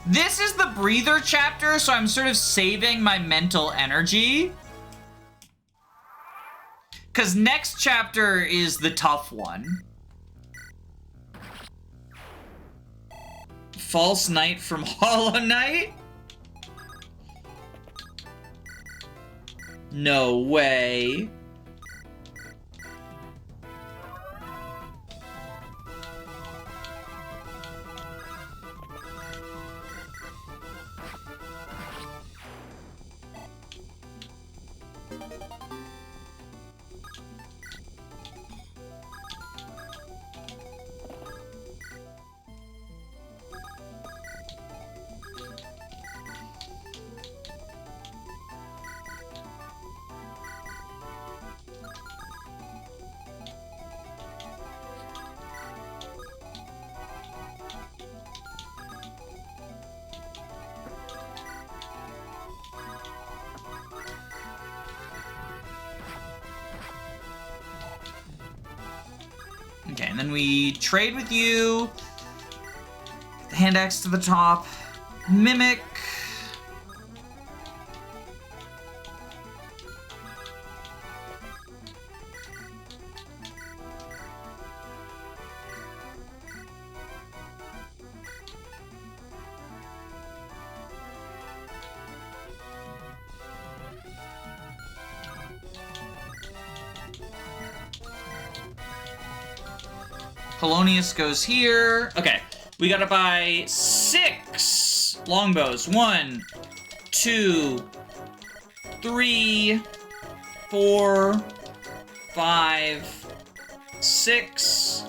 This is the breather chapter, so I'm sort of saving my mental energy. Because next chapter is the tough one. False Knight from Hollow Knight? No way. Okay, and then we trade with you. Hand axe to the top. Mimic. Polonius goes here. Okay, we gotta buy 6 longbows. 1, 2, 3, 4, 5, 6.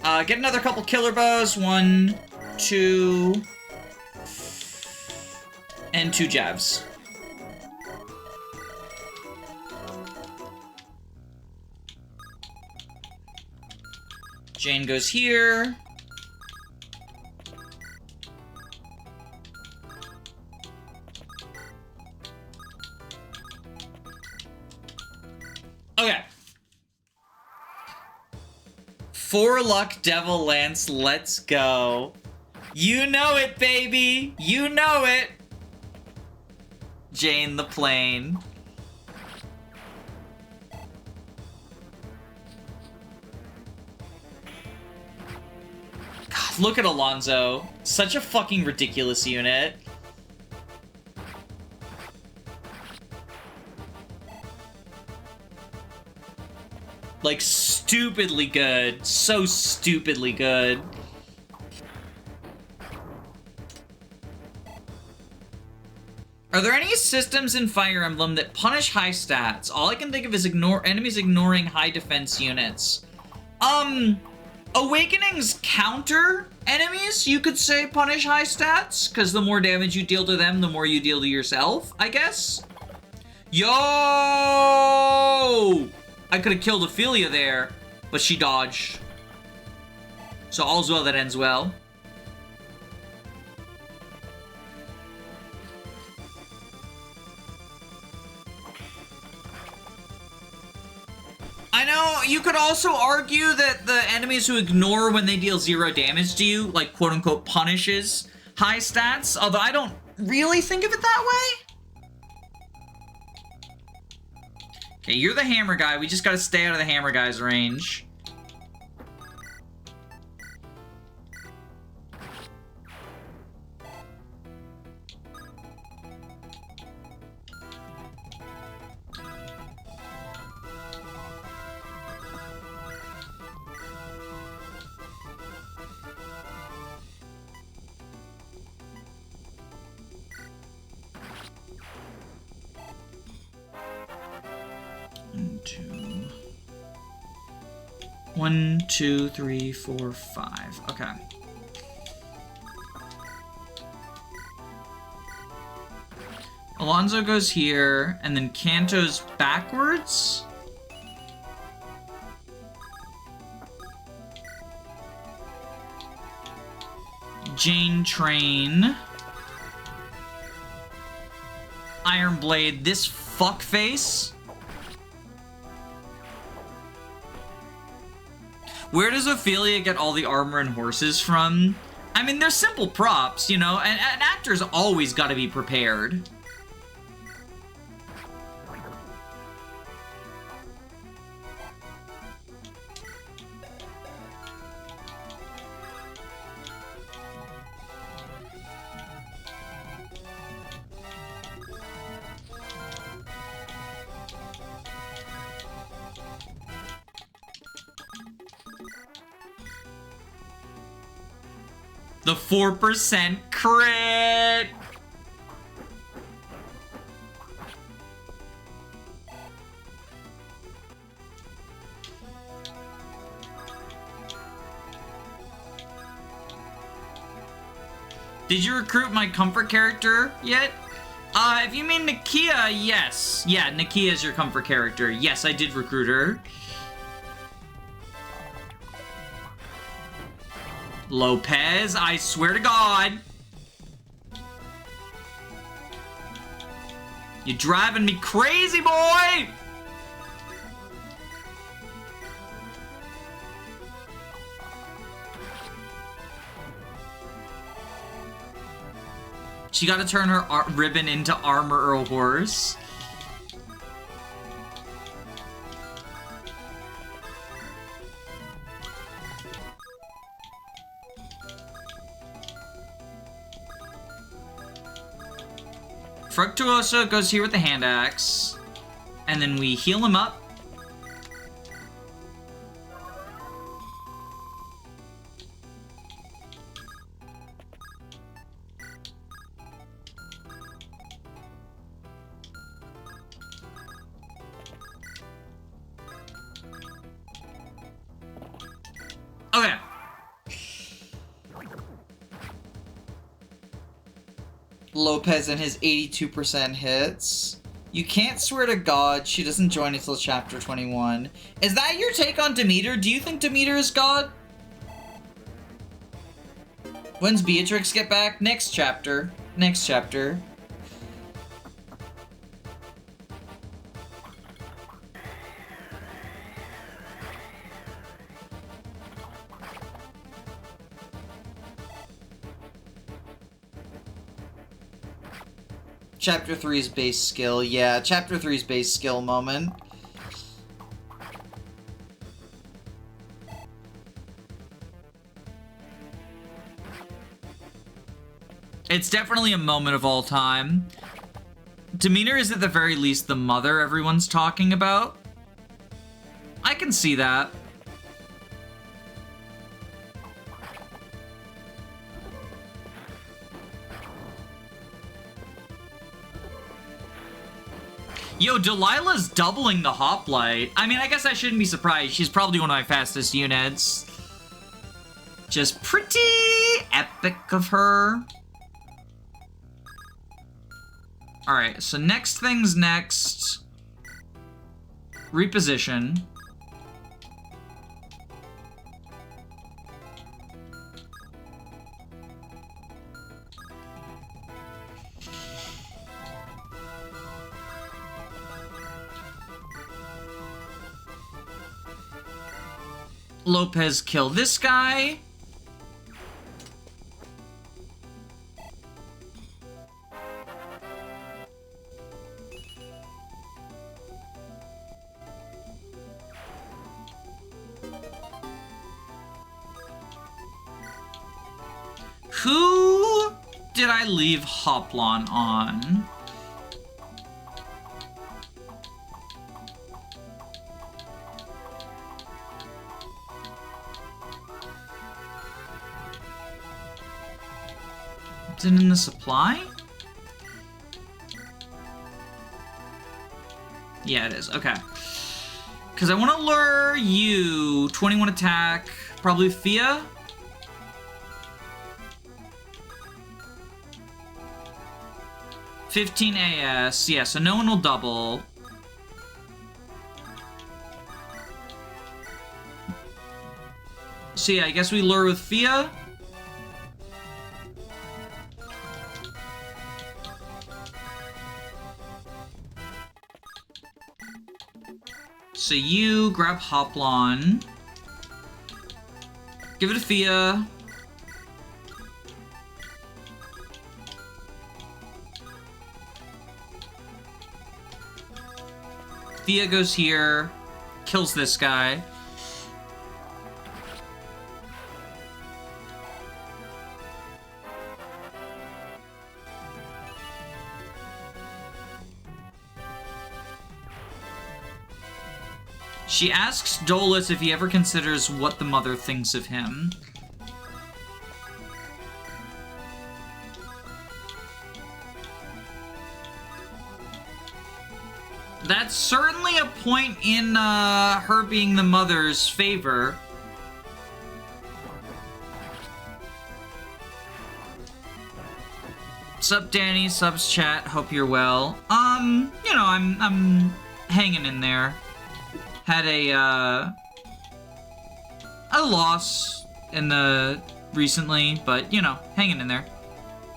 Get another couple killer bows. 1, 2, and 2 jabs. Jane goes here. Okay. 4 luck, Devil Lance, let's go. You know it, baby. You know it. Jane the Plane. God, look at Alonzo. Such a fucking ridiculous unit. Like, stupidly good. So stupidly good. Are there any systems in Fire Emblem that punish high stats? All I can think of is enemies ignoring high defense units. Awakenings counter enemies, you could say, punish high stats, because the more damage you deal to them, the more you deal to yourself, I guess? Yo! I could have killed Ophelia there, but she dodged. So all's well that ends well. I know, you could also argue that the enemies who ignore when they deal 0 damage to you, like, quote-unquote, punishes high stats, although I don't really think of it that way. Okay, you're the hammer guy. We just gotta stay out of the hammer guy's range. One, two, 3, 4, 5. Okay. Alonzo goes here, and then Kanto's backwards. Jane Train. Iron Blade, this fuckface. Where does Ophelia get all the armor and horses from? I mean, they're simple props, you know, and an actor's always got to be prepared. The 4% crit! Did you recruit my comfort character yet? If you mean Nakia, yes. Yeah, Nakia is your comfort character. Yes, I did recruit her. Lopez, I swear to God. You're driving me crazy, boy! She gotta turn her ribbon into armor or a horse. Fructuoso goes here with the hand axe, and then we heal him up. Okay. Lopez and his 82% hits. You can't swear to God she doesn't join until chapter 21. Is that your take on Demeter? Do you think Demeter is God? When's Beatrix get back? Next chapter. Next chapter. Chapter 3's base skill. Yeah, Chapter 3's base skill moment. It's definitely a moment of all time. Demeter is at the very least the mother everyone's talking about. I can see that. Yo, Delilah's doubling the hoplite. I mean, I guess I shouldn't be surprised. She's probably one of my fastest units. Just pretty epic of her. Alright, so next thing's next. Reposition. Lopez kill this guy. Who did I leave Hoplon on? Is it in the supply? Yeah, it is. Okay. Because I want to lure you. 21 attack. Probably Fia. $15 AS. Yeah, so no one will double. So yeah, I guess we lure with Fia. So you grab Hoplon. Give it a Fia. Thea goes here, kills this guy. She asks Dolus if he ever considers what the mother thinks of him. That's certainly a point in her being the mother's favor. Sup, Danny? Subs, chat. Hope you're well. You know, I'm hanging in there. Had a loss in the recently, but you know, hanging in there.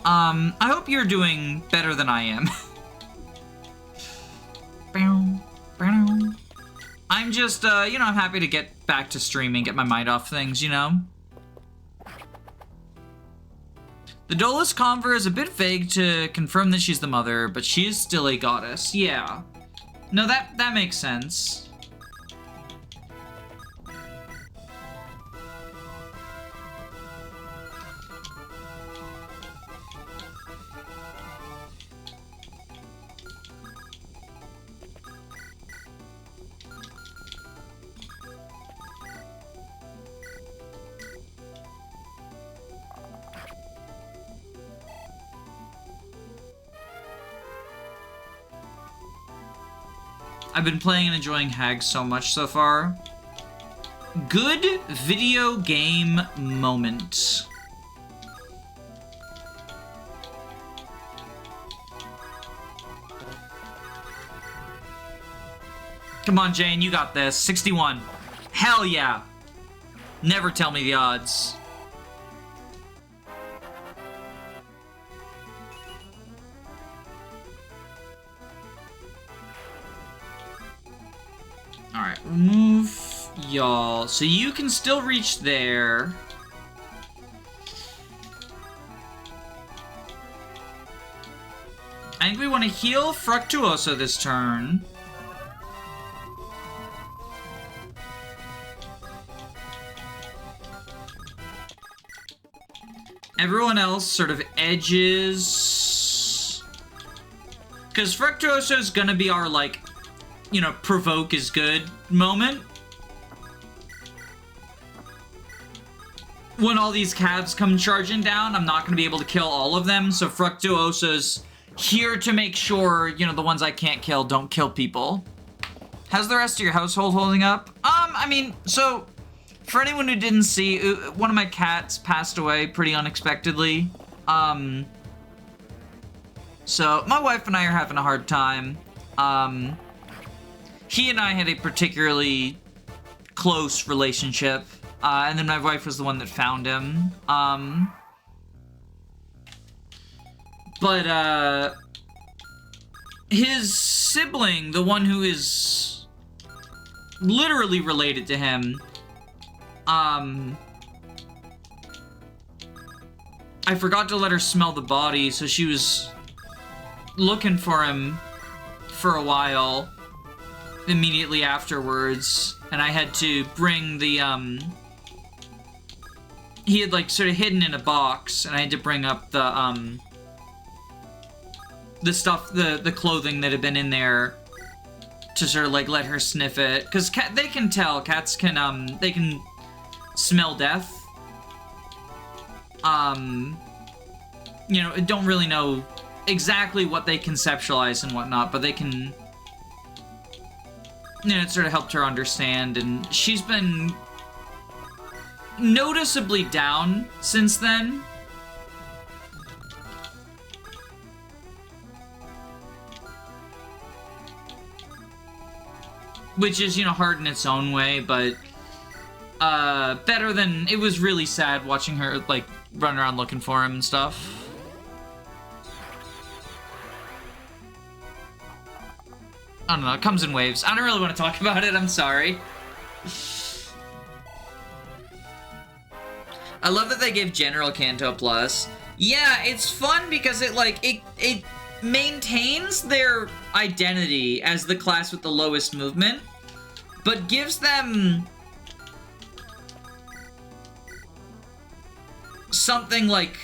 I hope you're doing better than I am. I'm just, you know, I'm happy to get back to streaming, get my mind off things, you know? The Dolus Conver is a bit vague to confirm that she's the mother, but she is still a goddess. Yeah. No, that makes sense. I've been playing and enjoying Hag so much so far. Good video game moment. Come on, Jane, you got this. 61. Hell yeah. Never tell me the odds. Alright, move y'all. So you can still reach there. I think we want to heal Fructuoso this turn. Everyone else sort of edges. Because Fructuoso is gonna be our, like, you know, provoke is good moment. When all these calves come charging down, I'm not gonna be able to kill all of them, so Fructuoso's here to make sure, you know, the ones I can't kill don't kill people. How's the rest of your household holding up? I mean, so, for anyone who didn't see, one of my cats passed away pretty unexpectedly. So, my wife and I are having a hard time. He and I had a particularly close relationship, and then my wife was the one that found him. But his sibling, the one who is literally related to him, I forgot to let her smell the body, so she was looking for him for a while immediately afterwards, and I had to bring the, he had, like, sort of hidden in a box, and I had to bring up the stuff, the clothing that had been in there to sort of, like, let her sniff it, because they can tell, cats can, they can smell death. You know, don't really know exactly what they conceptualize and whatnot, but they can, you know, it sort of helped her understand, and she's been noticeably down since then. Which is, you know, hard in its own way, but better than, it was really sad watching her, like, run around looking for him and stuff. I don't know, it comes in waves. I don't really want to talk about it, I'm sorry. I love that they gave General Kanto Plus. Yeah, it's fun because it, like, it maintains their identity as the class with the lowest movement, but gives them something like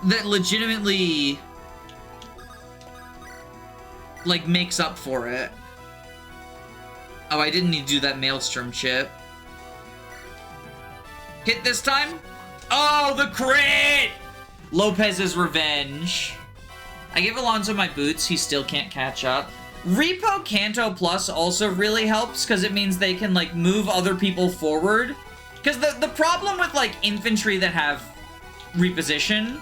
that legitimately like makes up for it. Oh, I didn't need to do that Maelstrom chip. Hit this time? Oh, the crit! Lopez's revenge. I give Alonso my boots, he still can't catch up. Repo Canto Plus also really helps, because it means they can, like, move other people forward. Because the problem with, like, infantry that have reposition,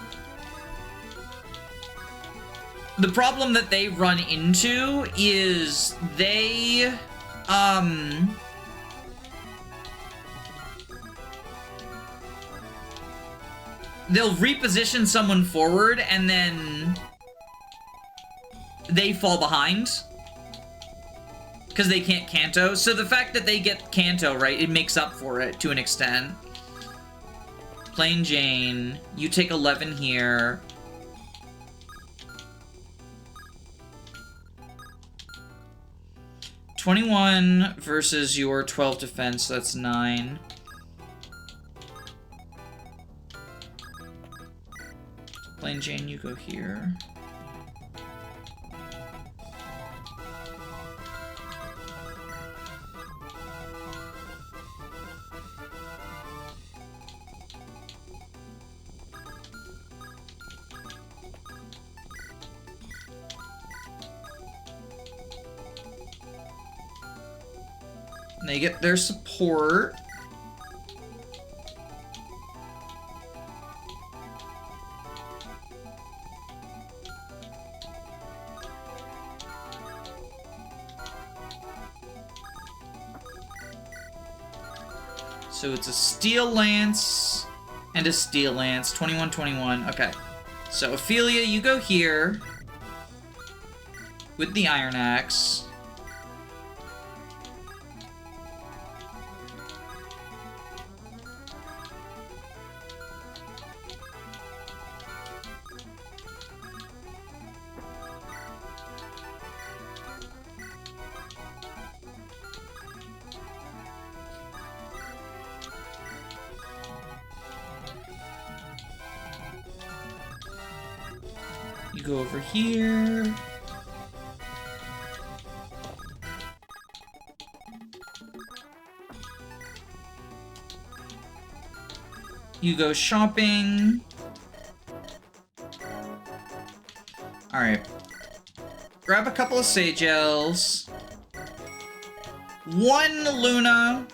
the problem that they run into is they, they'll reposition someone forward and then they fall behind because they can't Canto. So the fact that they get Canto, right, it makes up for it to an extent. Plain Jane, you take 11 here. $21 versus your 12 defense, so that's 9. Plain Jane, you go here. They get their support. So it's a Steel Lance and a Steel Lance. 21-21. Okay. So Ophelia, you go here with the Iron Axe. You go over here. You go shopping. Alright. Grab a couple of Sage Els. 1 Luna.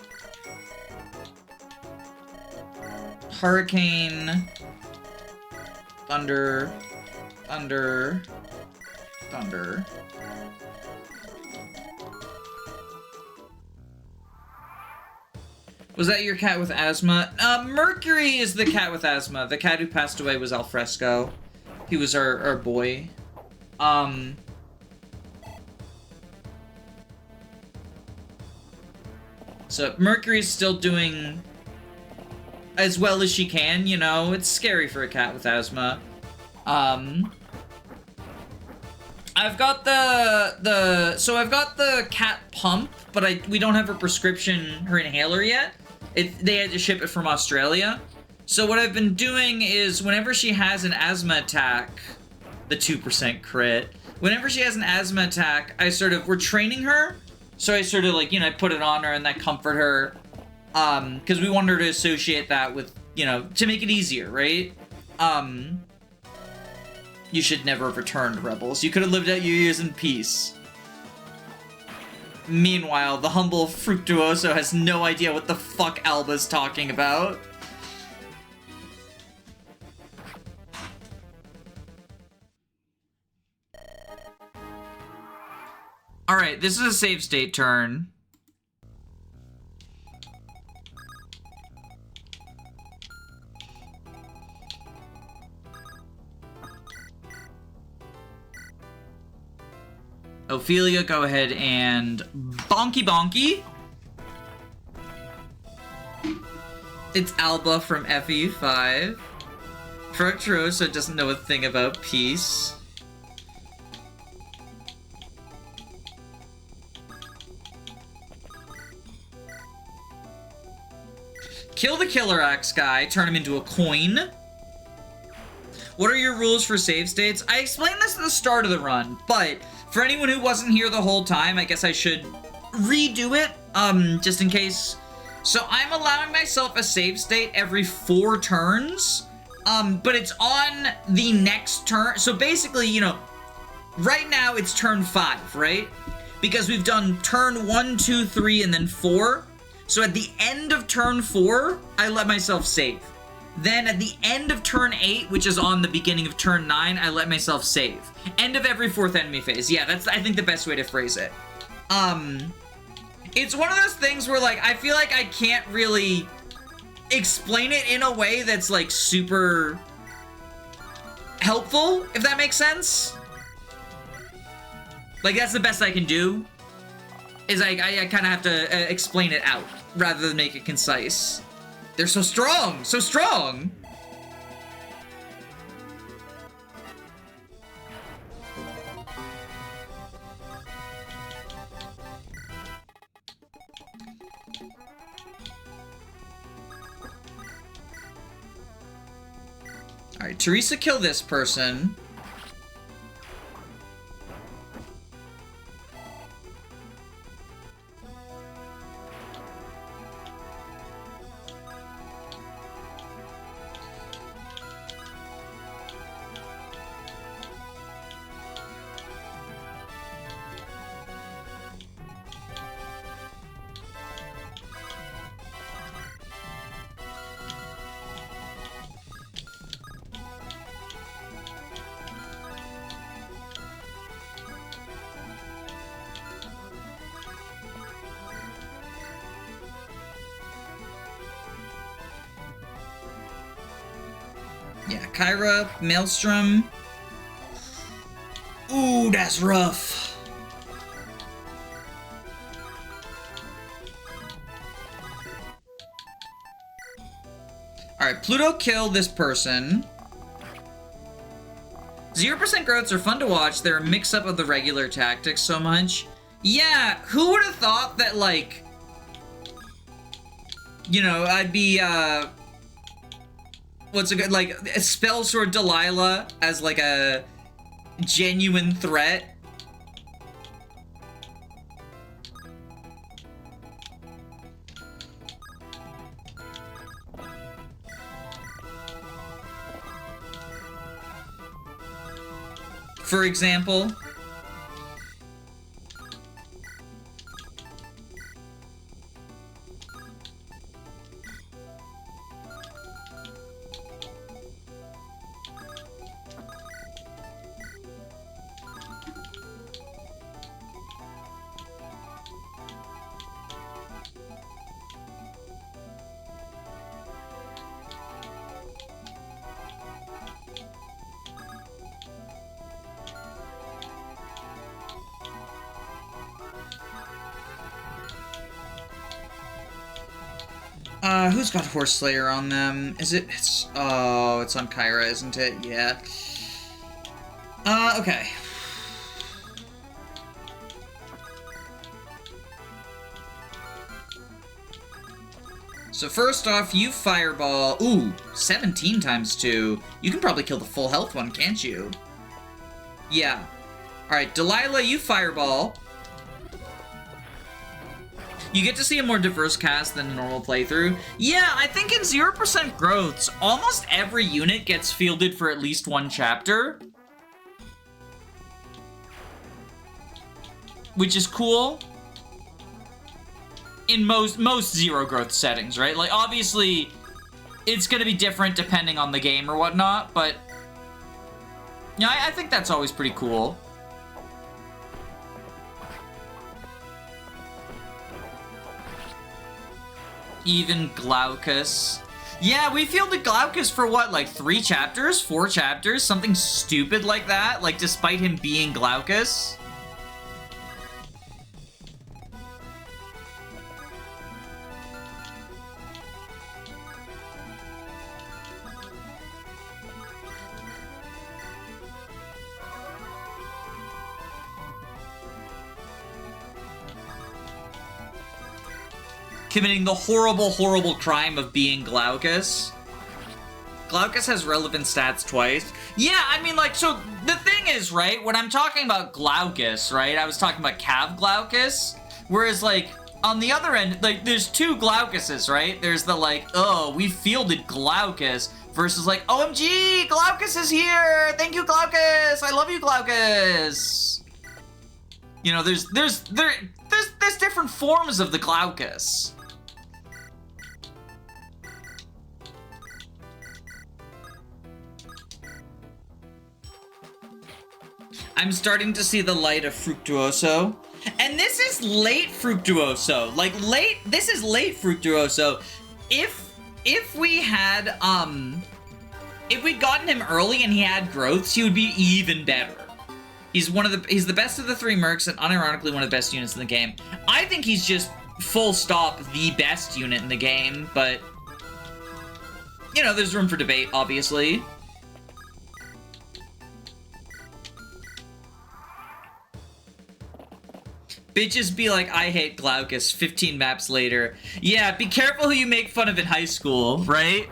Hurricane. Thunder. Thunder. Thunder. Was that your cat with asthma? Mercury is the cat with asthma. The cat who passed away was Alfresco. He was our boy. So Mercury's still doing as well as she can, you know? It's scary for a cat with asthma. I've got so I've got the cat pump, but we don't have her prescription, her inhaler yet. They had to ship it from Australia. So what I've been doing is whenever she has an asthma attack, the 2% crit, whenever she has an asthma attack, we're training her. So I sort of like, you know, I put it on her and I comfort her. Because we want her to associate that with, you know, to make it easier, right? You should never have returned, Rebels. You could have lived out your years in peace. Meanwhile, the humble Fructuoso has no idea what the fuck Alba's talking about. Alright, this is a save state turn. Ophelia, go ahead and bonky bonky. It's Alba from FE5. Fructuoso doesn't know a thing about peace. Kill the Killer Axe guy, turn him into a coin. What are your rules for save states? I explained this at the start of the run, but for anyone who wasn't here the whole time, I guess I should redo it, just in case. So I'm allowing myself a save state every 4 turns, but it's on the next turn. So basically, you know, right now it's turn 5, right? Because we've done turn 1, 2, 3, and then 4. So at the end of turn 4, I let myself save. Then at the end of turn 8, which is on the beginning of turn 9, I let myself save. End of every 4th enemy phase. Yeah, that's, I think, the best way to phrase it. It's one of those things where, like, I feel like I can't really explain it in a way that's, like, super helpful, if that makes sense. Like, that's the best I can do. Is I kind of have to explain it out rather than make it concise. They're so strong! So strong! Alright, Teresa, kill this person. Yeah, Kyra, Maelstrom. Ooh, that's rough. Alright, Pluto, kill this person. 0% growths are fun to watch. They're a mix-up of the regular tactics so much. Yeah, who would have thought that, like, you know, I'd be, what's a good, like, a Spell Sword Delilah as, like, a genuine threat. For example. Who's got Horse Slayer on them? Is it? Oh, it's on Kyra, isn't it? Yeah. Okay. So first off, you Fireball. Ooh, 17 times 2. You can probably kill the full health one, can't you? Yeah. Alright, Delilah, you Fireball. You get to see a more diverse cast than a normal playthrough. Yeah, I think in 0% growths, almost every unit gets fielded for at least 1 chapter. Which is cool. In most 0 growth settings, right? Like, obviously, it's gonna be different depending on the game or whatnot, but yeah, I think that's always pretty cool. Even Glaucus. Yeah, we fielded Glaucus for what, like 3 chapters? 4 chapters? Something stupid like that? Like, despite him being Glaucus? committing the horrible, horrible crime of being Glaucus. Glaucus has relevant stats twice. Yeah, I mean, like, so the thing is, right, when I'm talking about Glaucus, right, I was talking about Cav Glaucus, whereas, like, on the other end, like, there's two Glaucuses, right? There's the, like, oh, we fielded Glaucus, versus, like, OMG, Glaucus is here! Thank you, Glaucus! I love you, Glaucus! You know, there's different forms of the Glaucus. I'm starting to see the light of Fructuoso. And this is late Fructuoso. Like, this is late Fructuoso. If we had, if we'd gotten him early and he had growths, he would be even better. He's the best of the three mercs and unironically one of the best units in the game. I think he's just full stop the best unit in the game, but, you know, there's room for debate, obviously. Bitches be like, I hate Glaucus, 15 maps later. Yeah, be careful who you make fun of in high school, right?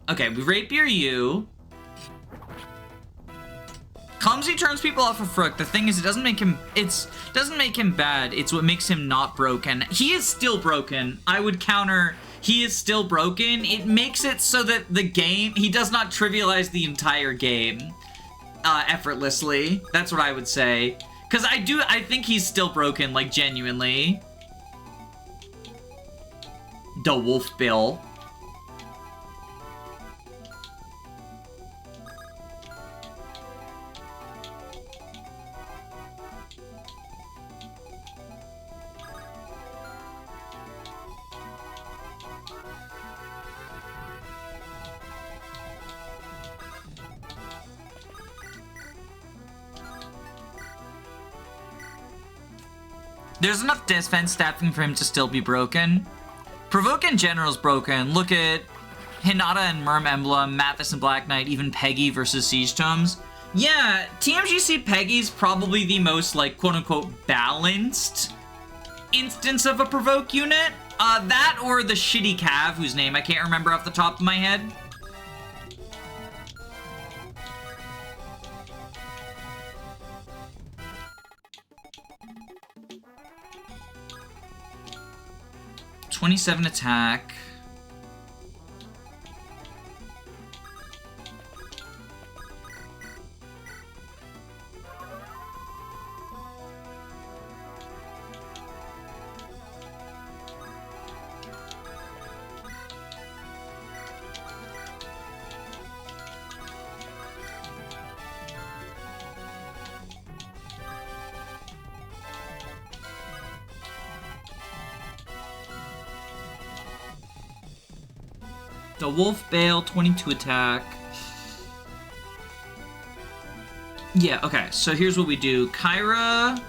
Okay, we rapier you. Clumsy turns people off of Fruct. The thing is, it doesn't make him bad. It's what makes him not broken. He is still broken. I would counter, he is still broken. It makes it so that the game, he does not trivialize the entire game effortlessly. That's what I would say. Because I think he's still broken, like, genuinely. The Wolf Bill. There's enough defense staffing for him to still be broken. Provoke in general is broken. Look at Hinata and Merm Emblem, Mathis and Black Knight, even Peggy versus Siege Tomes. Yeah, TMGC Peggy's probably the most, like, quote-unquote balanced instance of a Provoke unit. That or the shitty Cav, whose name I can't remember off the top of my head. .27 attack. The Wolf Bale, 22 attack. Yeah, okay, so here's what we do. Kyra.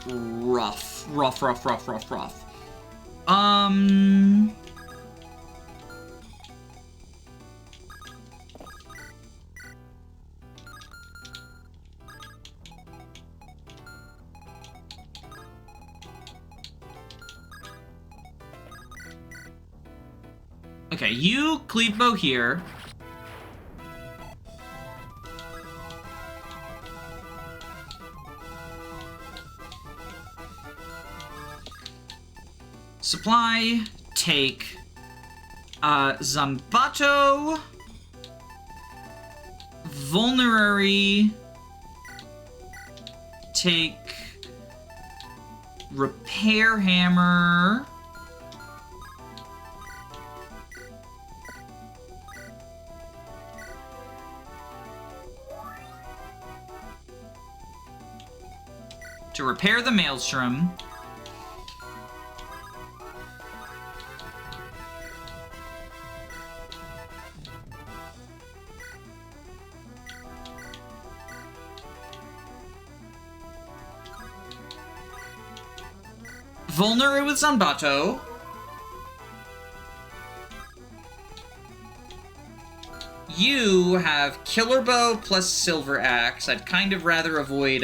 Rough. Okay, you cleave bow here. Supply, take, Zambato, vulnerary, take repair hammer. To repair the maelstrom. Vulnerary with Zanbato. You have Killer Bow plus Silver Axe. I'd kind of rather avoid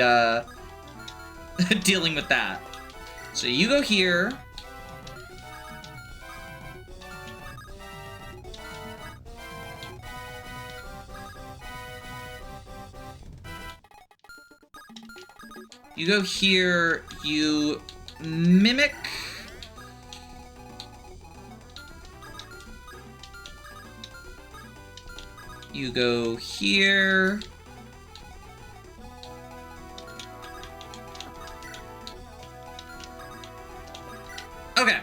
dealing with that. So you go here. You go here, you mimic. You go here. Okay.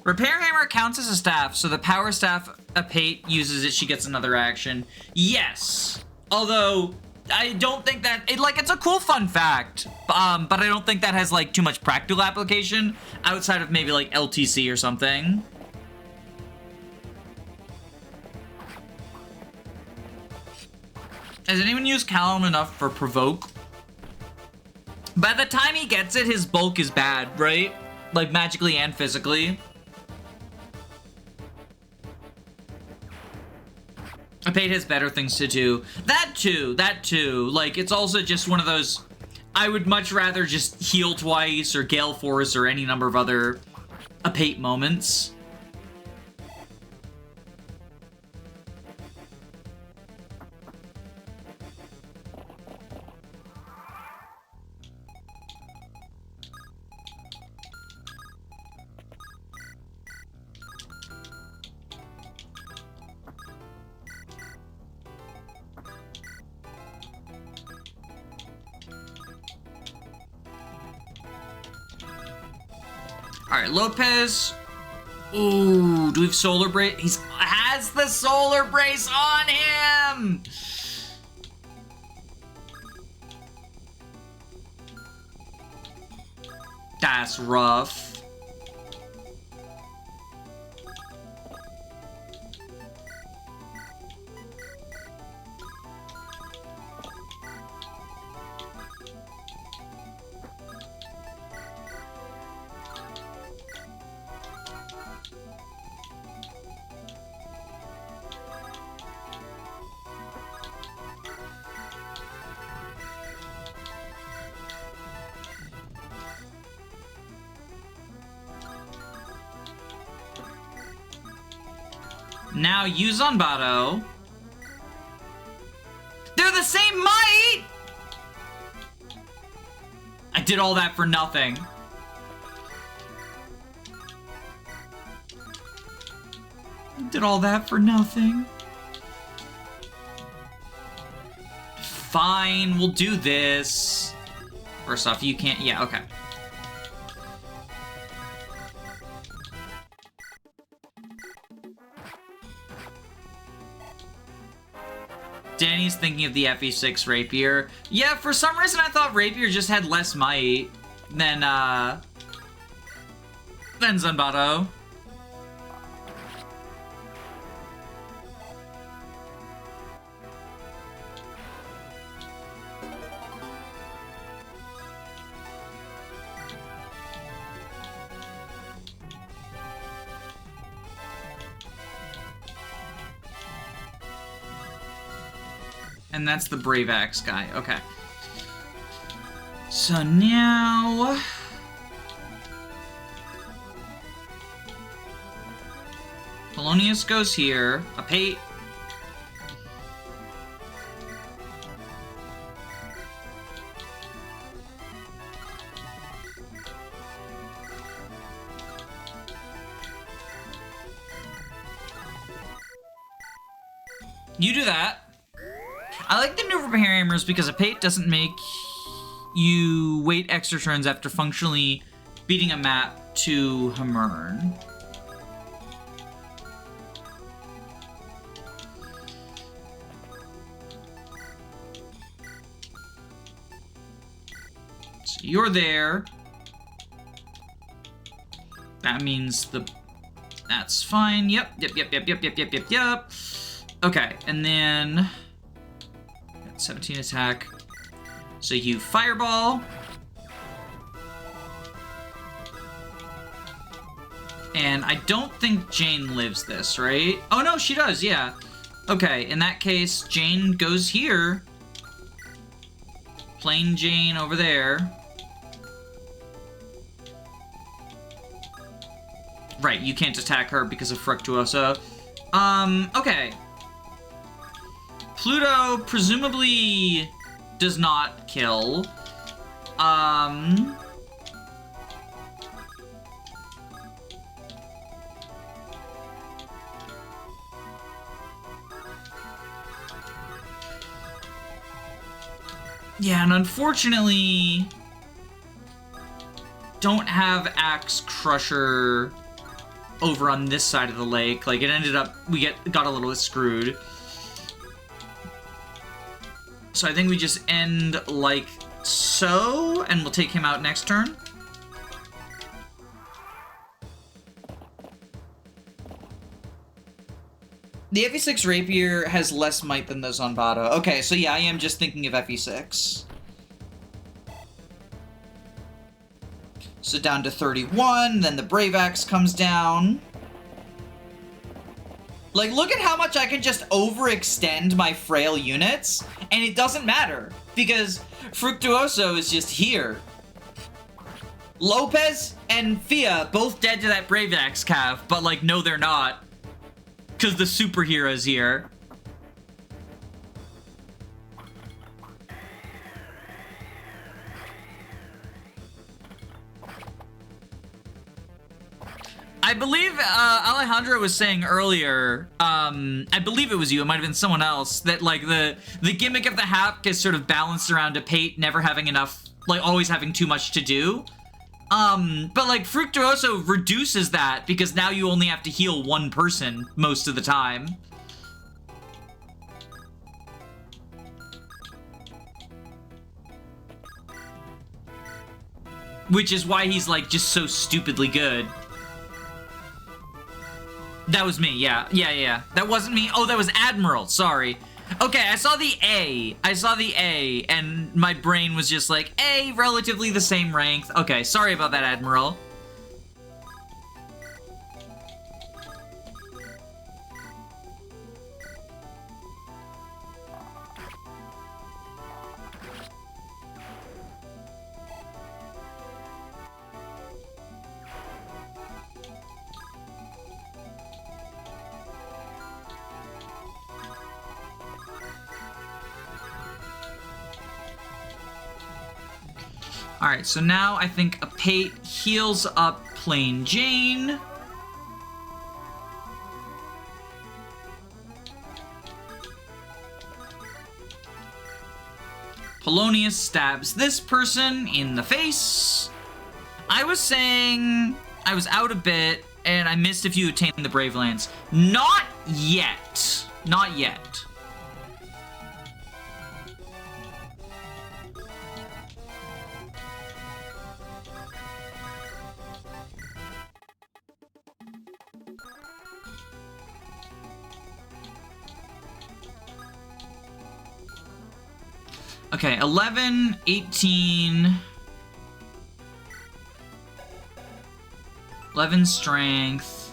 Repair hammer counts as a staff, so the power staff Apate uses it, she gets another action. Yes. Although I don't think that it's a cool fun fact, but I don't think that has like too much practical application outside of maybe like LTC or something. Has anyone used Callum enough for provoke? By the time he gets it, his bulk is bad, right? Like magically and physically. Apate has better things to do. That too. Like, it's also just one of those, I would much rather just heal twice or Gale Force or any number of other Apate moments. Alright, Lopez. Ooh, do we have Solar Brace? He has the Solar Brace on him! That's rough. Now use Zanbato. They're the same might! I did all that for nothing. I did all that for nothing. Fine, we'll do this. First off, you can't, yeah, okay. Danny's thinking of the FE6 Rapier. Yeah, for some reason I thought Rapier just had less might than Zanbato. And that's the Brave Axe guy. Okay. So now... Polonius goes here. Apate. You do that. I like the new repair hammers because Apate doesn't make you wait extra turns after functionally beating a map to Hamern. So you're there. That means that's fine. Yep. Okay, and then 17 attack. So you fireball. And I don't think Jane lives this, right? Oh no, she does, yeah. Okay, in that case, Jane goes here. Plain Jane over there. Right, you can't attack her because of Fructuoso. Okay. Pluto presumably does not kill. Yeah, and unfortunately, don't have Axe Crusher over on this side of the lake. Like, it ended up, we got a little bit screwed. So I think we just end like so, and we'll take him out next turn. The FE6 Rapier has less might than the Zanbato. Okay, so yeah, I am just thinking of FE6. So down to 31, then the Brave Axe comes down. Like, look at how much I can just overextend my frail units, and it doesn't matter, because Fructuoso is just here. Lopez and Fia both dead to that Brave Axe Cav, but like, no they're not. Because the superhero's here. I believe Alejandro was saying earlier, I believe it was you, it might have been someone else, that like the gimmick of the Hap is sort of balanced around a Pate never having enough, like always having too much to do. But like Fructuoso reduces that because now you only have to heal one person most of the time. Which is why he's like just so stupidly good. That was me, yeah. That wasn't me. Oh, that was Admiral, sorry. Okay, I saw the A, and my brain was just like, A, relatively the same rank. Okay, sorry about that, Admiral. Alright, so now I think a Pate heals up Plain Jane. Polonius stabs this person in the face. I was saying I was out a bit, and I missed if you attained the Brave Lance. Not yet. Not yet. Okay, 11, 18... 11 strength.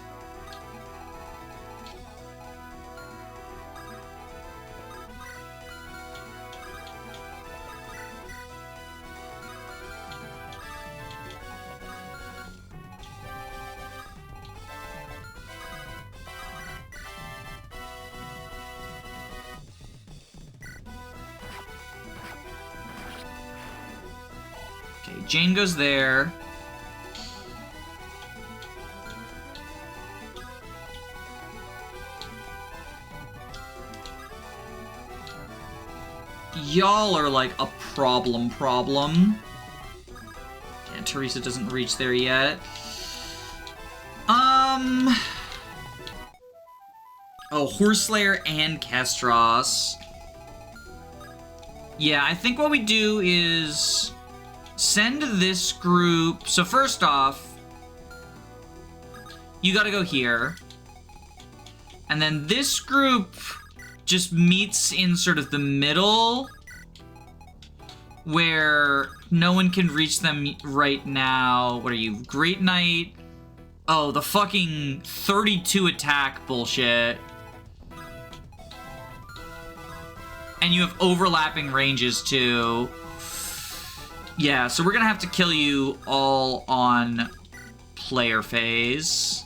Okay, Jane goes there. Y'all are like a problem. Yeah, Teresa doesn't reach there yet. Oh, Horseslayer and Kestros. Yeah, I think what we do is send this group. So first off, you gotta go here. And then this group just meets in sort of the middle where no one can reach them right now. What are you, Great Knight? Oh, the fucking 32 attack bullshit. And you have overlapping ranges too. Yeah, so we're gonna have to kill you all on player phase.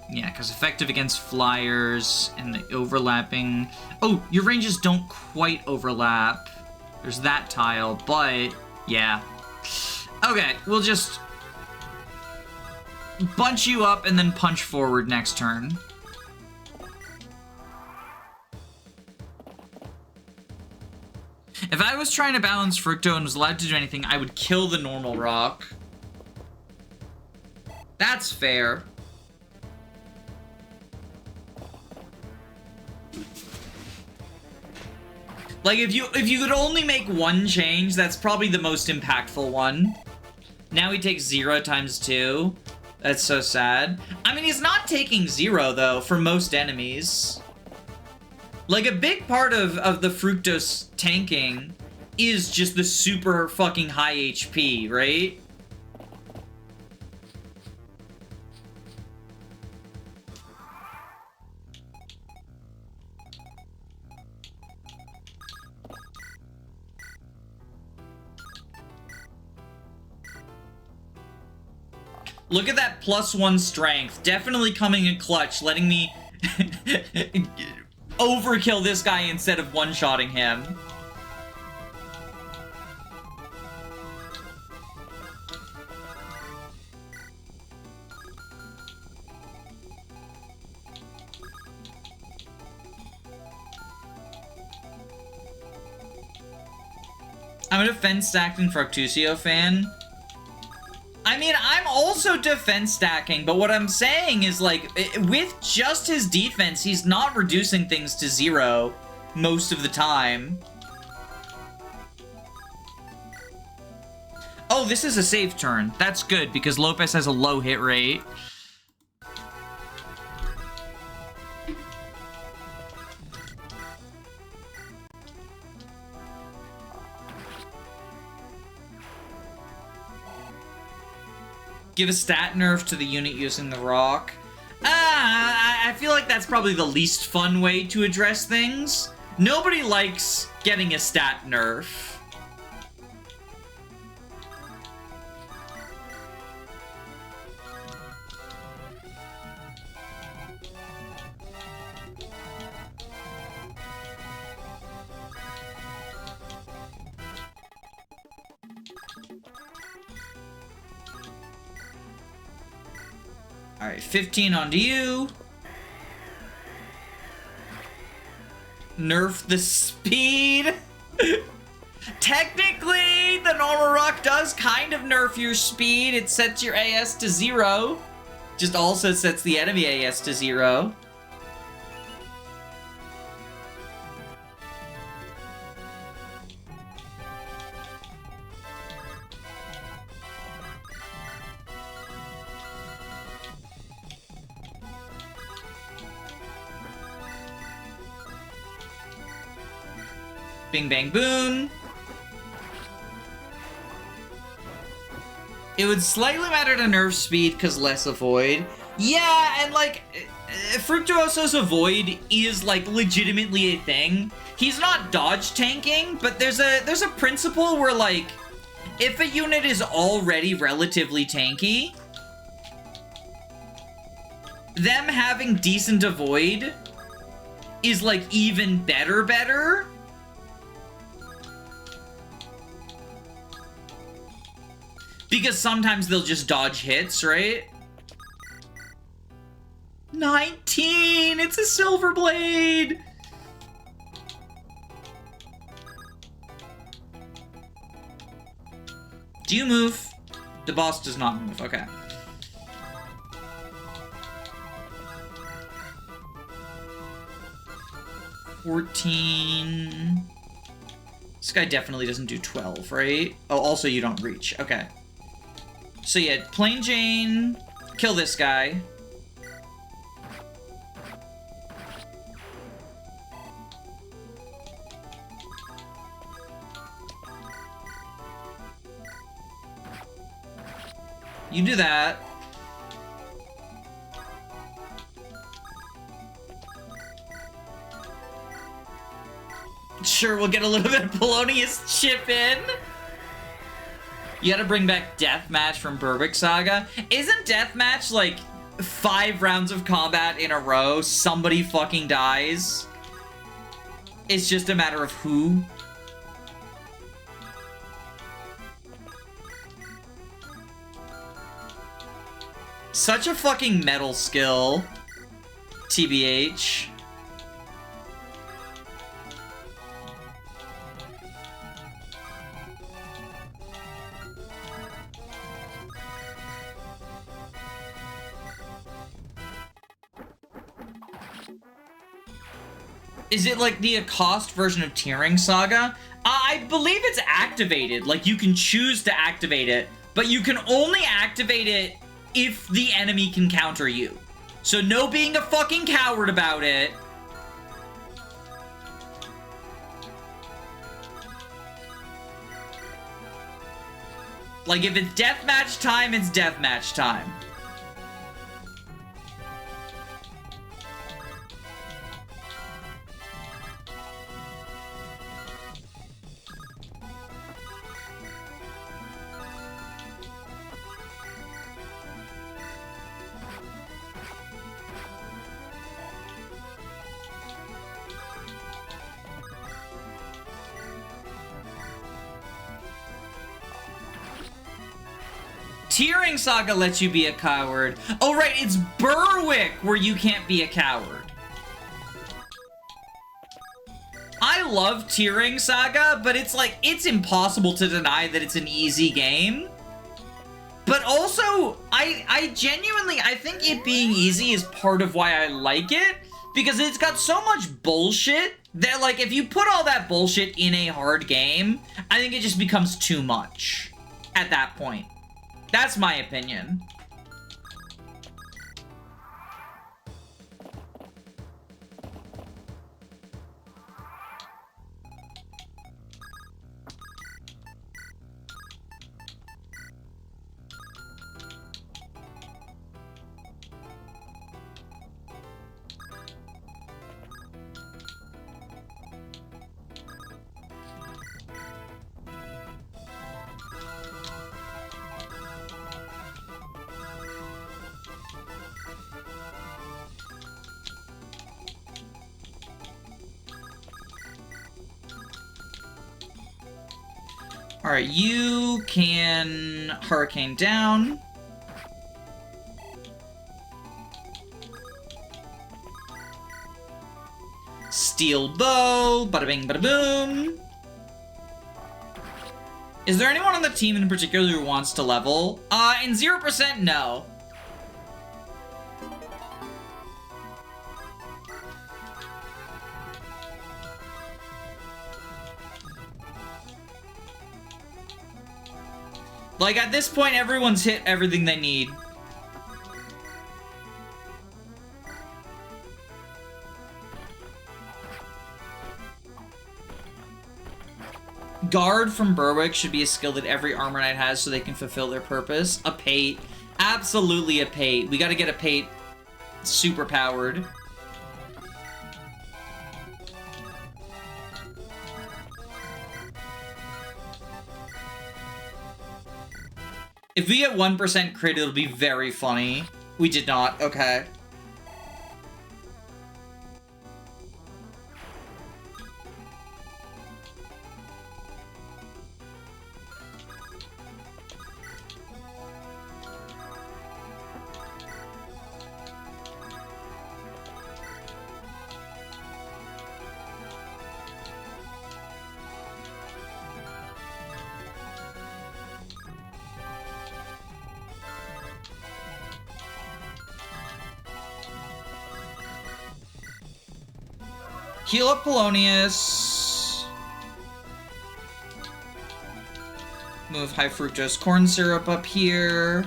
Yeah, because effective against flyers and the overlapping... Oh, your ranges don't quite overlap. There's that tile, but... Yeah. Okay, we'll just... bunch you up and then punch forward next turn. If I was trying to balance Fructo and was allowed to do anything, I would kill the normal rock. That's fair. Like, if you could only make one change, that's probably the most impactful one. Now he takes 0 times 2. That's so sad. I mean, he's not taking 0, though, for most enemies. Like, a big part of the Fructose tanking is just the super fucking high HP, right? Look at that +1 strength. Definitely coming in clutch, letting me overkill this guy instead of one-shotting him. I'm a defense stacking Fructusio fan. I mean, I'm also defense stacking, but what I'm saying is, like, with just his defense, he's not reducing things to 0 most of the time. Oh, this is a safe turn. That's good, because Lopez has a low hit rate. Give a stat nerf to the unit using the rock. I feel like that's probably the least fun way to address things. Nobody likes getting a stat nerf. Alright, 15 onto you. Nerf the speed. Technically, the normal rock does kind of nerf your speed. It sets your AS to 0. Just also sets the enemy AS to 0. Bing, bang, boom. It would slightly matter to nerf speed because less avoid. Yeah, and like, Fructuoso's avoid is like legitimately a thing. He's not dodge tanking, but there's a principle where like, if a unit is already relatively tanky, them having decent avoid is like even better. Because sometimes they'll just dodge hits, right? 19! It's a silver blade! Do you move? The boss does not move, okay. $14. This guy definitely doesn't do 12, right? Oh, also you don't reach, okay. So yeah, Plain Jane, kill this guy. You do that. Sure, we'll get a little bit of Polonius chip in. You gotta bring back Deathmatch from Berwick Saga. Isn't Deathmatch like 5 rounds of combat in a row, somebody fucking dies? It's just a matter of who. Such a fucking metal skill. TBH. Is it like the Accost version of Tearing Saga? I believe it's activated. Like, you can choose to activate it, but you can only activate it if the enemy can counter you. So no being a fucking coward about it. Like, if it's deathmatch time, it's deathmatch time. Tearing Saga lets you be a coward. Oh, right, it's Berwick where you can't be a coward. I love Tearing Saga, but it's like, it's impossible to deny that it's an easy game. But also, I genuinely, I think it being easy is part of why I like it. Because it's got so much bullshit that, like, if you put all that bullshit in a hard game, I think it just becomes too much at that point. That's my opinion. Alright, you can Hurricane down. Steel bow, bada bing, bada boom. Is there anyone on the team in particular who wants to level? In 0%, no. Like, at this point, everyone's hit everything they need. Guard from Berwick should be a skill that every Armor Knight has so they can fulfill their purpose. A Pate. Absolutely a Pate. We gotta get a Pate super powered. If we get 1% crit, it'll be very funny. We did not. Okay. heal up Polonius. Move high fructose corn syrup up here.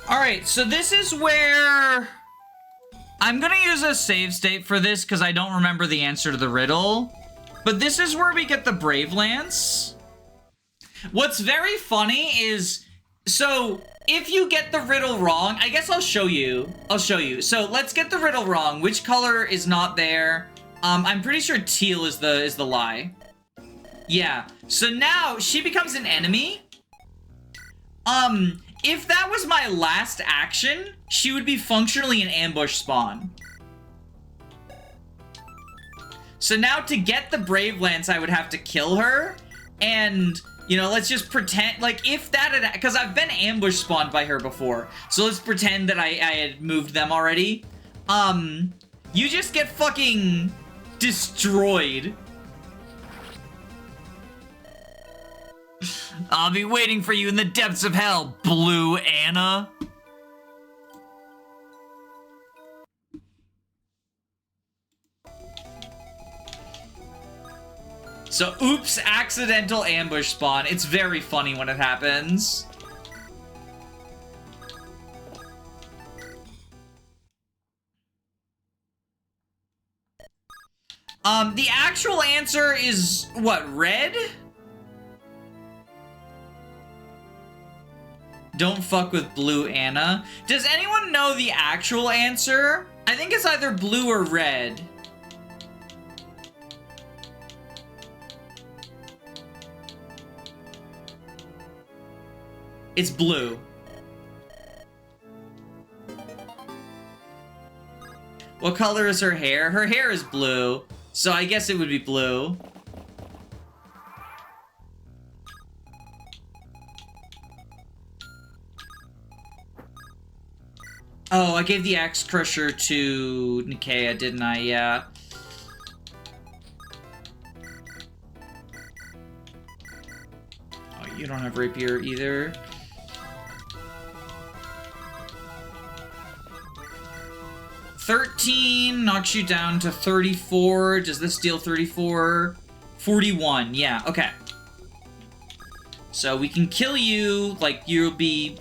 Alright, so this is where... I'm gonna use a save state for this because I don't remember the answer to the riddle. But this is where we get the Brave Lance. What's very funny is... So, if you get the riddle wrong... I guess I'll show you. So, let's get the riddle wrong. Which color is not there? I'm pretty sure teal is the lie. Yeah. So now, she becomes an enemy. If that was my last action, she would be functionally an ambush spawn. So now to get the Brave Lance, I would have to kill her. And, you know, let's just pretend, like, if that had, because I've been ambush spawned by her before. So let's pretend that I had moved them already. You just get fucking destroyed. I'll be waiting for you in the depths of hell, Blue Anna. So, oops, accidental ambush spawn. It's very funny when it happens. The actual answer is, what, red? Don't fuck with Blue Anna. Does anyone know the actual answer? I think it's either blue or red. It's blue. What color is her hair? Her hair is blue, so I guess it would be blue. Oh, I gave the Axe Crusher to Nikea, didn't I? Yeah. Oh, you don't have Rapier either. $13 knocks you down to 34. Does this deal 34? 41, yeah, okay. So we can kill you, like, you'll be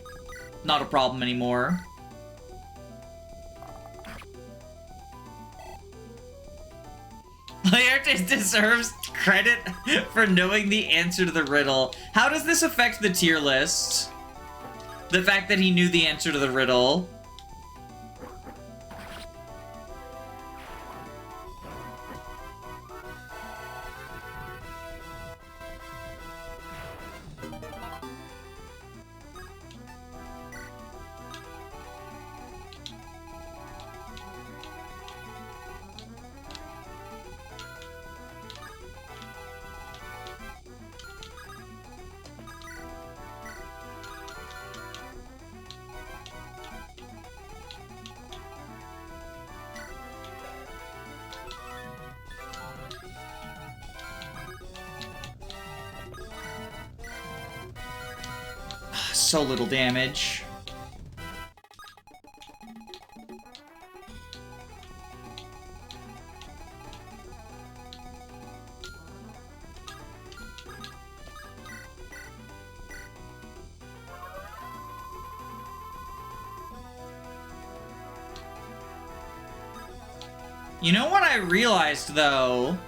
not a problem anymore. Laertes deserves credit for knowing the answer to the riddle. How does this affect the tier list? The fact that he knew the answer to the riddle. So little damage. You know what I realized, though?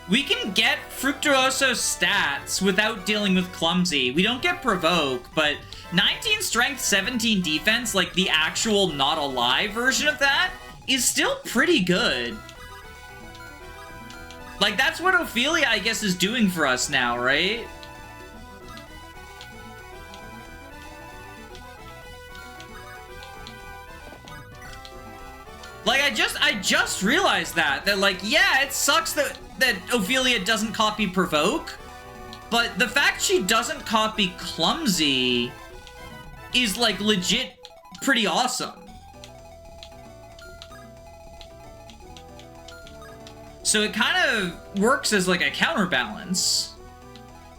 We can get Fructuoso stats without dealing with Clumsy. We don't get Provoke, but 19 Strength, 17 Defense, like the actual Not Alive version of that, is still pretty good. Like, that's what Ophelia, I guess, is doing for us now, right? Like, I just realized that like, yeah, it sucks that Ophelia doesn't copy Provoke, but the fact she doesn't copy Clumsy is, like, legit pretty awesome. So it kind of works as like a counterbalance.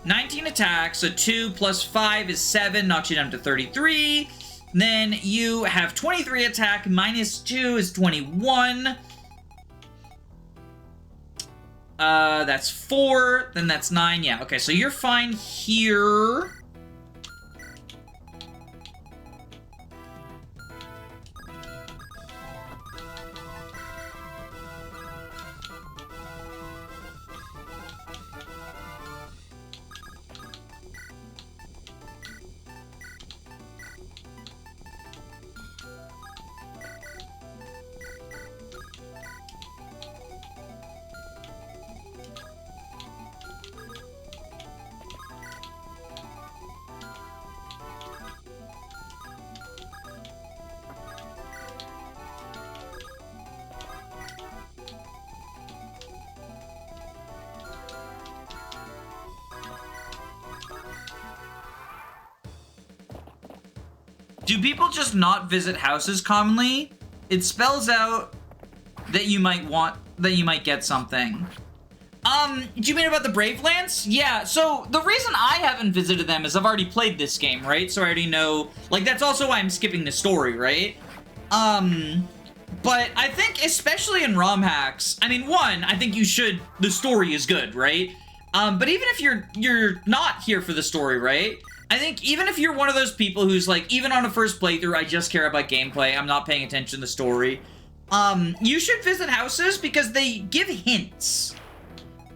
19 attacks, so 2 plus 5 is 7, knocks you down to 33. Then you have 23 attack, minus 2 is 21. That's 4, then that's 9, yeah, okay, so you're fine here. Do people just not visit houses commonly? It spells out that you might get something. Do you mean about the Brave Lance? Yeah, so the reason I haven't visited them is I've already played this game, right? So I already know, like, that's also why I'm skipping the story, right? But I think, especially in ROM hacks, I mean, one, I think you should, the story is good, right? But even if you're not here for the story, right? I think even if you're one of those people who's like, even on a first playthrough, I just care about gameplay, I'm not paying attention to the story, you should visit houses because they give hints.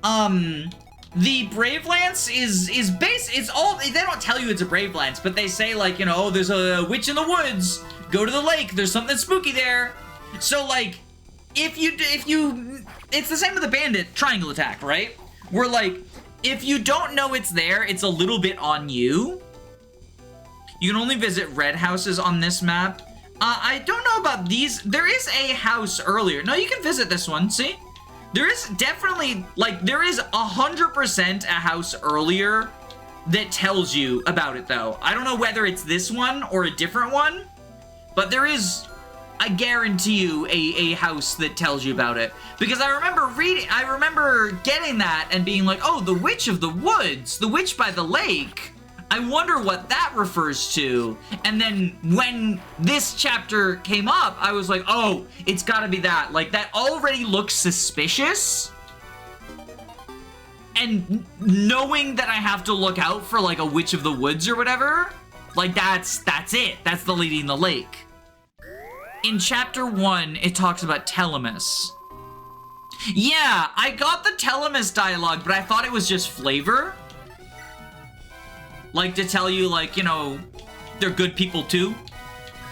The Brave Lance it's all, they don't tell you it's a Brave Lance, but they say like, you know, oh, there's a witch in the woods, go to the lake, there's something spooky there. So like, if you, it's the same with the bandit triangle attack, right? Where like, if you don't know it's there, it's a little bit on you. You can only visit red houses on this map. I don't know about these. There is a house earlier. No, you can visit this one, see? There is definitely, like, there is 100% a house earlier that tells you about it, though. I don't know whether it's this one or a different one, but there is, I guarantee you, a house that tells you about it. Because I remember getting that and being like, oh, the Witch of the Woods, the Witch by the Lake. I wonder what that refers to. And then when this chapter came up, I was like, oh, it's gotta be that. Like, that already looks suspicious. And knowing that I have to look out for, like, a Witch of the Woods or whatever, like, that's it. That's the Lady in the Lake. In chapter 1, it talks about Telemus. Yeah, I got the Telemus dialogue, but I thought it was just flavor. Like, to tell you, like, you know, they're good people too.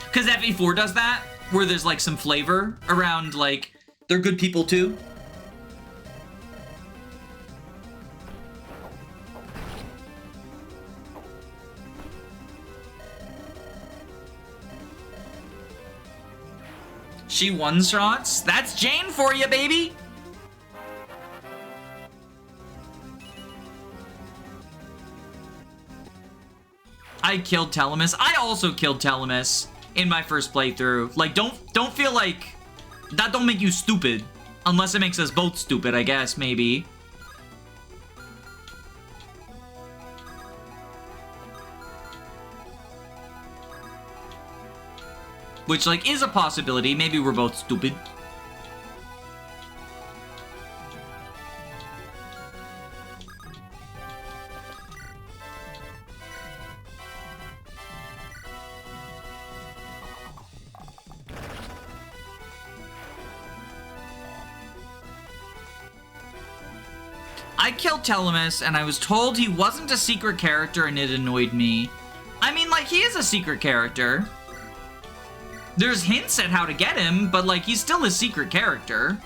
Because FE4 does that, where there's, like, some flavor around, like, they're good people too. She one-shots? That's Jane for you, baby! I killed Telemus. I also killed Telemus in my first playthrough. Like, don't feel like that don't make you stupid. Unless it makes us both stupid, I guess, maybe. Which, like, is a possibility. Maybe we're both stupid. I killed Telemus, and I was told he wasn't a secret character, and it annoyed me. I mean, like, he is a secret character. There's hints at how to get him, but, like, he's still a secret character.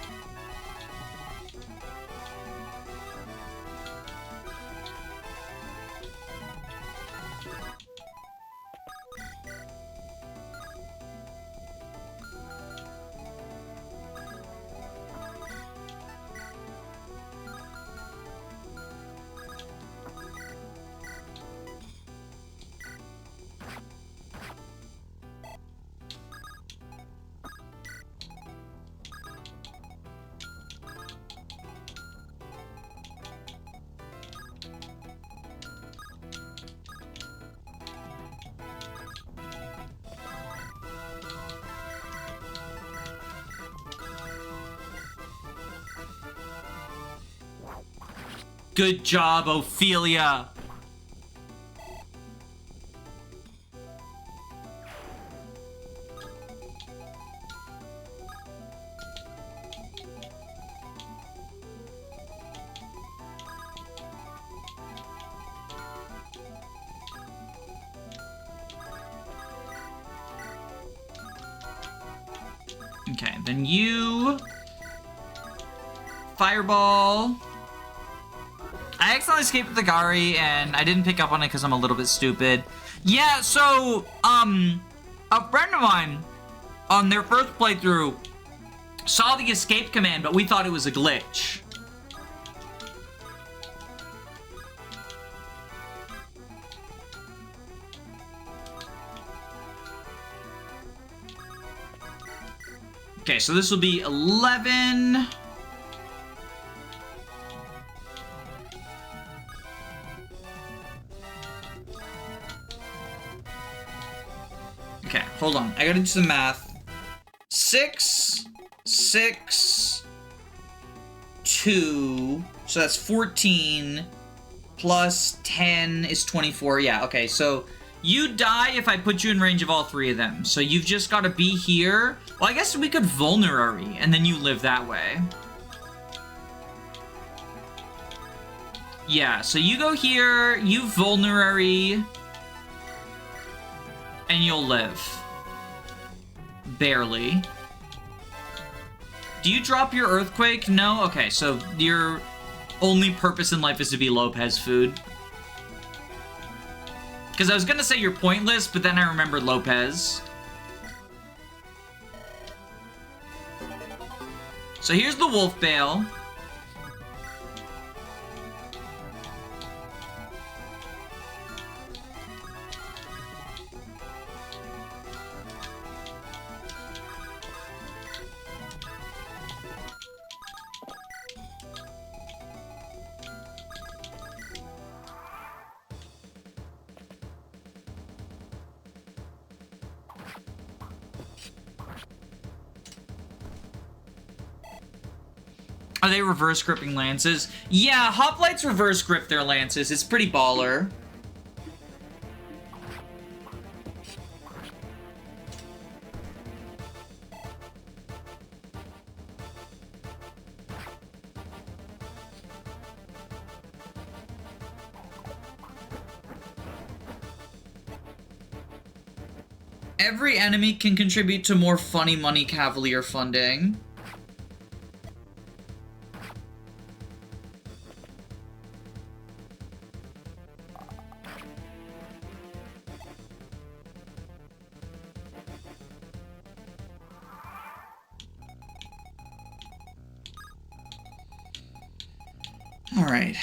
Good job, Ophelia. Okay, then you... Fireball. I accidentally escaped with the Gari, and I didn't pick up on it because I'm a little bit stupid. Yeah, so, a friend of mine, on their first playthrough, saw the escape command, but we thought it was a glitch. Okay, so this will be 11. Okay, hold on. I gotta do some math. 6, 6, 2. So that's 14. Plus 10 is 24. Yeah, okay, so you die if I put you in range of all three of them. So you've just got to be here. Well, I guess we could vulnerary, and then you live that way. Yeah, so you go here, you vulnerary, and you'll live. Barely. Do you drop your earthquake? No? Okay, so your only purpose in life is to be Lopez food. Because I was gonna say you're pointless, but then I remembered Lopez. So here's the wolf bale. Are they reverse gripping lances? Yeah, hoplites reverse grip their lances. It's pretty baller. Every enemy can contribute to more funny money cavalier funding. All right.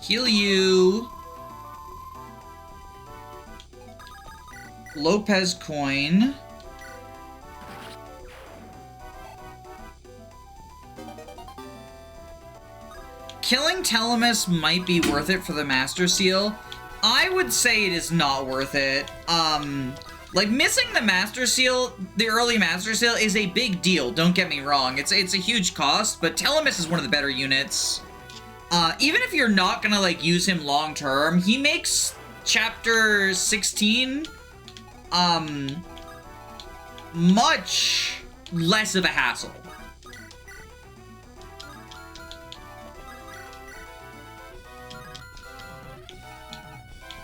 Heal you. Lopez coin. Killing Telemus might be worth it for the Master Seal. I would say it is not worth it. Like, missing the Master Seal, the early Master Seal, is a big deal, don't get me wrong. It's a huge cost, but Telemus is one of the better units. Even if you're not gonna, like, use him long-term, he makes Chapter 16, much less of a hassle.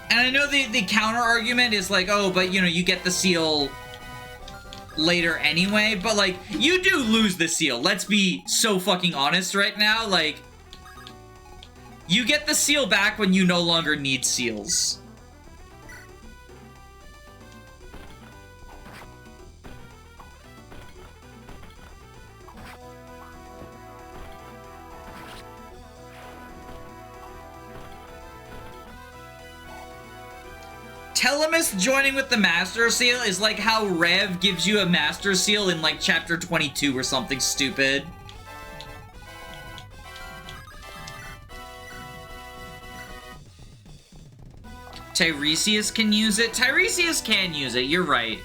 And I know the counter-argument is like, oh, but, you know, you get the seal later anyway, but, like, you do lose the seal. Let's be so fucking honest right now, like... You get the seal back when you no longer need seals. Telemus joining with the Master Seal is like how Rev gives you a Master Seal in like chapter 22 or something stupid. Tiresias can use it? Tiresias can use it, you're right.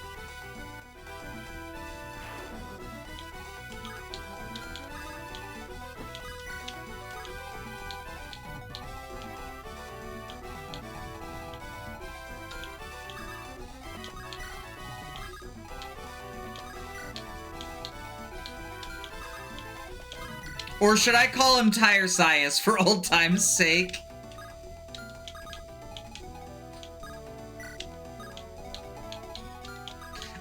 Or should I call him Tiresias for old time's sake?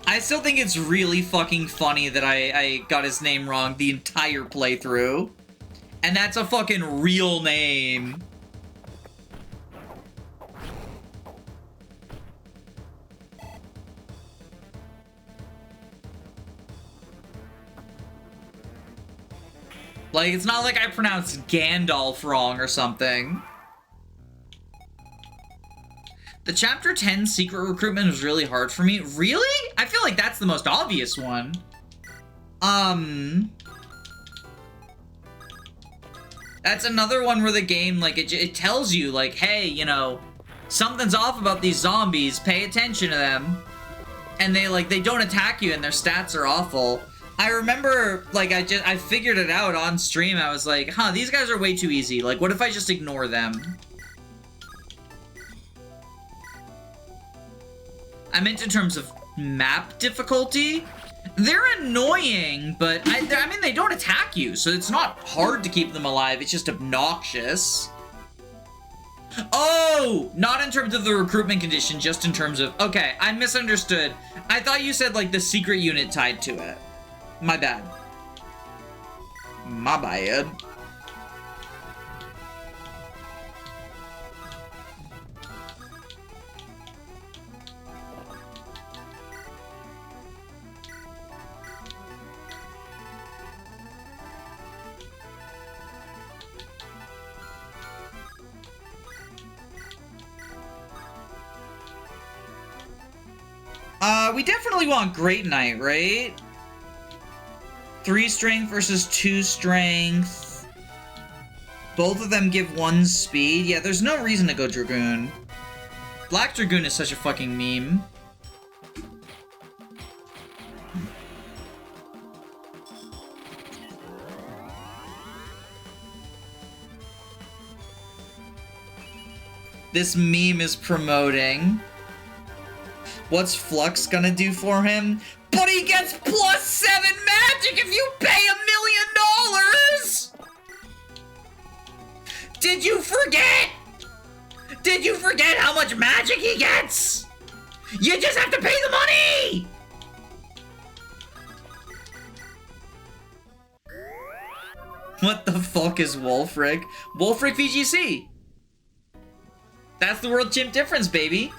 I still think it's really fucking funny that I got his name wrong the entire playthrough. And that's a fucking real name. Like, it's not like I pronounced Gandalf wrong or something. The Chapter 10 secret recruitment was really hard for me. Really? I feel like that's the most obvious one. That's another one where the game, like, it tells you, like, hey, you know, something's off about these zombies. Pay attention to them. And they don't attack you and their stats are awful. I remember, like, I figured it out on stream. I was like, huh, these guys are way too easy. Like, what if I just ignore them? I meant in terms of map difficulty. They're annoying, but I mean, they don't attack you, so it's not hard to keep them alive. It's just obnoxious. Oh, not in terms of the recruitment condition, just in terms of... Okay, I misunderstood. I thought you said, like, the secret unit tied to it. My bad. My bad. We definitely want Great Knight, right? 3 strength versus 2 strength. Both of them give 1 speed. Yeah, there's no reason to go Dragoon. Black Dragoon is such a fucking meme. This meme is promoting. What's Flux gonna do for him? But he gets +7 magic if you pay $1 million! Did you forget? Did you forget how much magic he gets? You just have to pay the money! What the fuck is Wolfric? Wolfric VGC! That's the world chimp difference, baby!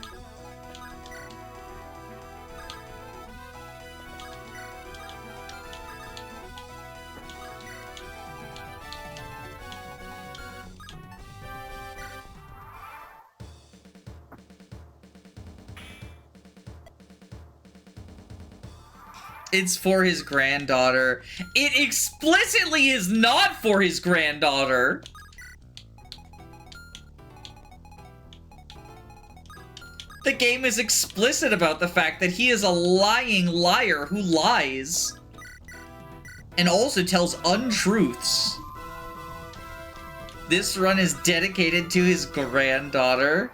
It's for his granddaughter. It explicitly is not for his granddaughter. The game is explicit about the fact that he is a lying liar who lies. And also tells untruths. This run is dedicated to his granddaughter.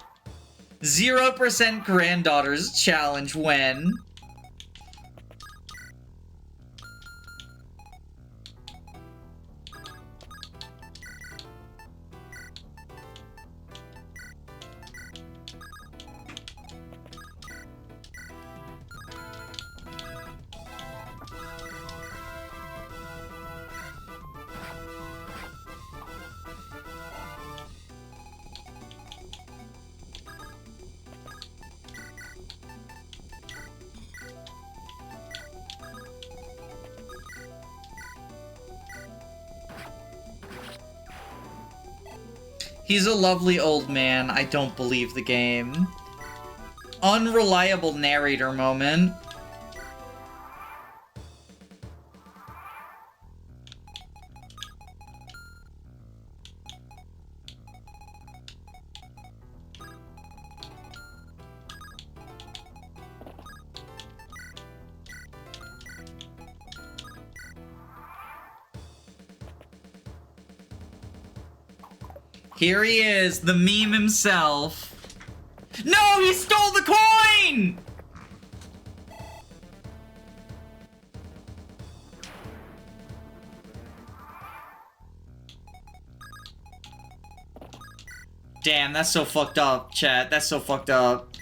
0% granddaughters challenge when... He's a lovely old man. I don't believe the game. unreliable narrator moment. Here he is, the meme himself. No, he stole the coin! Damn, that's so fucked up, chat. That's so fucked up.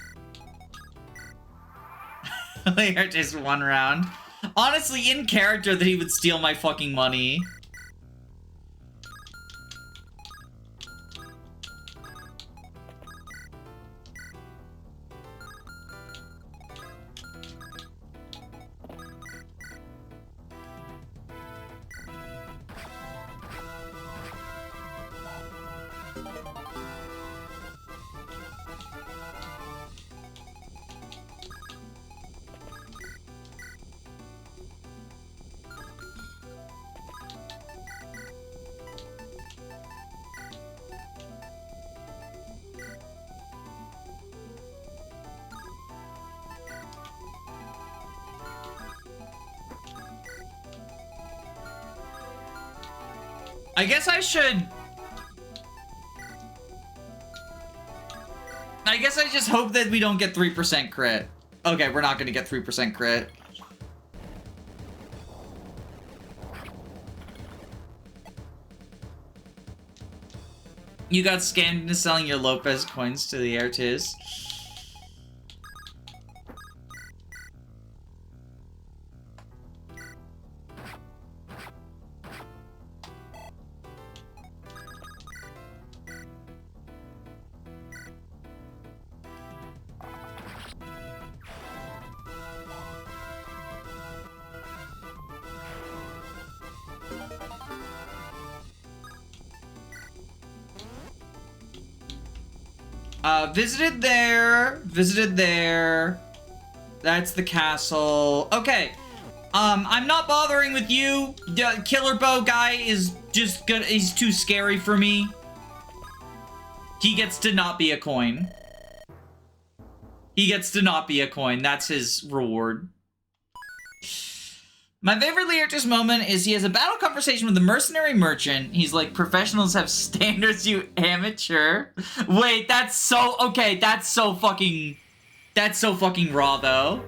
Like, just one round. Honestly, in character that he would steal my fucking money. I guess I should... I guess I just hope that we don't get 3% crit. Okay, we're not gonna get 3% crit. You got scammed into selling your Lopez coins to the artist. Visited there. That's the castle. Okay. I'm not bothering with you. The killer bow guy is just good. He's too scary for me. He gets to not be a coin. He gets to not be a coin. That's his reward. My favorite Learchus moment is he has a battle conversation with the mercenary merchant. He's like, professionals have standards, you amateur. Wait, that's so... Okay, that's so fucking raw, though.